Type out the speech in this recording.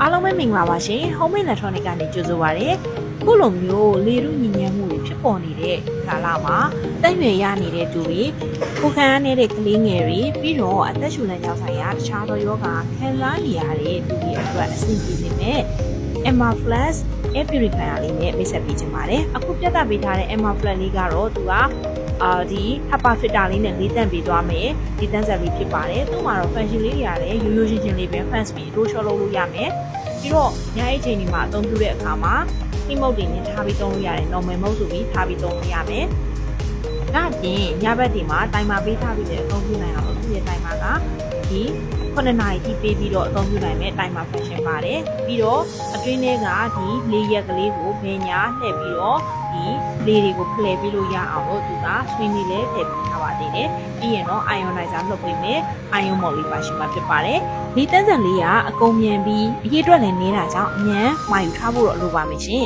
အားလုံးပဲမင်္ဂလာပါရှင် Home Electronic ကနေကြိုဆိုပါရစေခုလိုမျိုးလေထုညဉ့်ညမ်းမှုတွေဖြစ်ပေါ်နေတဲ့ကာလမှာတက်ရွယ်ရနေတဲ့သူတွေကိုခံရတဲ့ကလေးငယ်တွေပြီးတော့အသက်ရှူလမ်းကြောင်းဆိုင်ရာတခြားသောယောဂခံစားနေရတဲ့သူတွေအတွက်အဆင်ပြေစေမယ့် Emma Flash Air Purifier လေးနဲ့မိတ်ဆက်ပေးချင်ပါတယ်အခုပြသပေးထားတဲ့ Emma Flash လေးကတော့သူကဒီ HEPA filter လေးနဲ့လေးတန့်ပေးသွားမယ်ဒီတန့်ဆက်လေးဖြစ်ပါတယ်သူ့မှာတော့ function လေးတွေရတယ်ရိုးရိုးရှင်းရှင်းလေးပဲ fans ပြီးရိုးချောလုပ်လို့ရမယ်ပြီးတော့ညအိတ်ချိန်ဒီမှာအသုံးပြုတဲ့အခါမှာ emote တွေနဲ့ထားပြီးသုံးလို့ရတယ် normal mode ဆိုပြီးထားပြီးသုံးလို့ရမယ်ဒါအပြင်ညဘက်ဒီမှာ timer ပေးထားပြီးတဲ့အသုံးပြုနိုင်အောင်လို့သူ့ရဲ့ timer ကဒီ9နာရီထိပေးပြီးတော့အသုံးပြုနိုင်မဲ့ timer function ပါတယ်ပြီးတော့အတွင်းထဲကဒီလေးရက်ကလေးကိုဘယ်ညာလှည့်ပြီးတော့ဒီလေတွေကိုဖလှယ်ပေးလို့ရအောင်လို့သူက swing လေးလည်းထည့်ပေးထားပါသေးတယ်ပြီးရင်တော့ ionizer လုပ်ပေးမယ် ion mode လေးပါရှိမှာဖြစ်ပါတယ်ဒီတန်းစံလေးကအကုန်မြန်ပြီးအရေးအတွက်လည်းနေတာကြောင့်အမြန်မှယူထားဖို့တော့လိုပါမယ်ရှင်